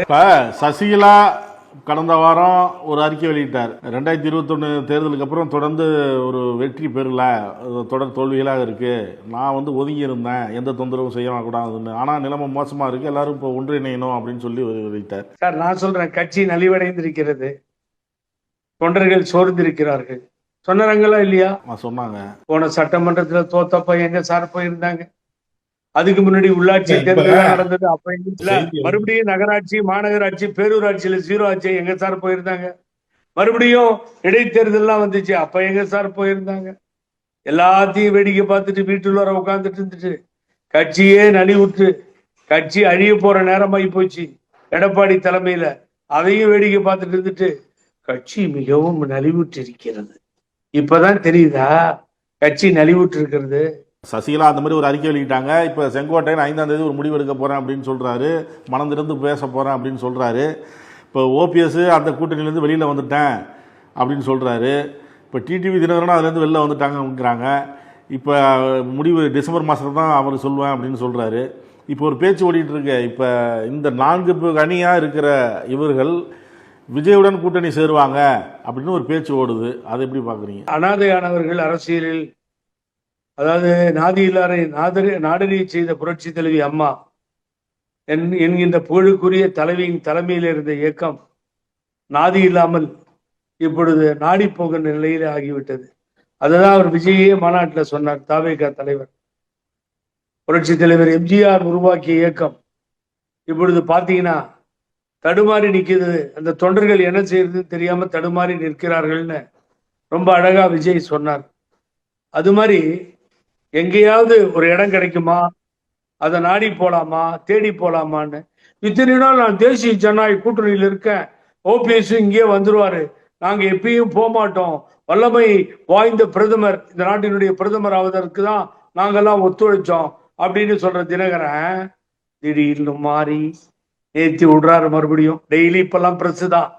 இப்ப சசிகலா கடந்த வாரம் ஒரு அறிக்கை வெளியிட்டார். 2021 தேர்தலுக்கு அப்புறம் தொடர்ந்து ஒரு வெற்றி பெறல, தொடர் தோல்விகளாக இருக்கு. நான் ஒதுங்கி இருந்தேன், எந்த தொந்தரவும் செய்யக்கூடாதுன்னு. ஆனா நிலைமை மோசமா இருக்கு, எல்லாரும் இப்போ ஒன்றிணையணும் அப்படின்னு சொல்லி வெளியிட்டார். சார், நான் சொல்றேன், கட்சி நலிவடைந்திருக்கிறது, தொண்டர்கள் சோர்ந்திருக்கிறார்கள். சொன்னாங்களா இல்லையா? சொன்னாங்க. போன சட்டமன்றத்தில் தோத்தப்ப எங்க சார் போயிருந்தாங்க? அதுக்கு முன்னாடி உள்ளாட்சி தேர்தல் நடந்தது, அப்ப இல்ல. மறுபடியும் நகராட்சி, மாநகராட்சி, பேரூராட்சியில 0 ஆட்சி, எங்க சார் போயிருந்தாங்க? மறுபடியும் இடைத்தேர்தல்லாம் வந்துச்சு, அப்ப எங்க சார் போயிருந்தாங்க? எல்லாத்தையும் வேடிக்கை பார்த்துட்டு வீட்டுல உட்கார்ந்துட்டு இருந்துட்டு கட்சியே நலிவுற்று கட்சி அழிய போற நேரமாயி போச்சு எடப்பாடி தலைமையில. அதையும் வேடிக்கை பார்த்துட்டு இருந்துட்டு கட்சி மிகவும் நலிவுற்று இருக்கிறது. இப்பதான் தெரியுதா கட்சி நலிவுற்று இருக்கிறது? சசிகலா அந்த மாதிரி ஒரு அறிக்கை வெளியிட்டாங்க. இப்ப செங்கோட்டையன் 5ஆம் தேதி ஒரு முடிவு எடுக்க போறேன் அப்படின்னு சொல்றாரு, மனம் திறந்து பேச போறேன் அப்படின்னு சொல்றாரு. இப்போ ஓபிஎஸ் அந்த கூட்டணியிலேருந்து வெளியில வந்துட்டேன் அப்படின்னு சொல்றாரு. இப்போ டிடிவி தினகரனும் அதுலேருந்து வெளில வந்துட்டாங்கிறாங்க. இப்போ முடிவு டிசம்பர் மாதம் தான் அவர் சொல்லுவேன் அப்படின்னு சொல்றாரு. இப்போ ஒரு பேச்சு ஓடிட்டு இருக்கு. இப்போ இந்த 4 அணியாக இருக்கிற இவர்கள் விஜயுடன் கூட்டணி சேருவாங்க அப்படின்னு ஒரு பேச்சு ஓடுது. அதை எப்படி பார்க்குறீங்க? அனாதையானவர்கள் அரசியலில், அதாவது நாடறிய செய்த புரட்சி தலைவி அம்மா என்கின்ற புகழுக்குரிய தலைவியின் தலைமையில் இருந்த இயக்கம் நாதி இல்லாமல் இப்பொழுது நாடி போகிற நிலையில ஆகிவிட்டது. அதுதான் அவர் விஜயே மாநாட்டில் சொன்னார். தாவேகா தலைவர், புரட்சி தலைவர் எம்ஜிஆர் உருவாக்கிய இயக்கம் இப்பொழுது பாத்தீங்கன்னா தடுமாறி நிற்கிறது. அந்த தொண்டர்கள் என்ன செய்யறதுன்னு தெரியாம தடுமாறி நிற்கிறார்கள்னு ரொம்ப அழகா விஜய் சொன்னார். அது மாதிரி எங்கேயாவது ஒரு இடம் கிடைக்குமா, அதை நாடி போலாமா, தேடி போலாமான்னு. இத்தனை நாள் நான் தேசிய ஜனநாயக கூட்டணியில் இருக்கேன், ஓபிஎஸ் இங்கே வந்துருவாரு, நாங்க எப்பயும் போக மாட்டோம், வல்லமை வாய்ந்த பிரதமர், இந்த நாட்டினுடைய பிரதமர் ஆவதற்கு தான் நாங்கெல்லாம் ஒத்துழைச்சோம் அப்படின்னு சொல்ற தினகரன் திடீர்னு மாறி ஏத்தி விடுறாரு. மறுபடியும் டெய்லி இப்பெல்லாம் பிரஸ் தான்.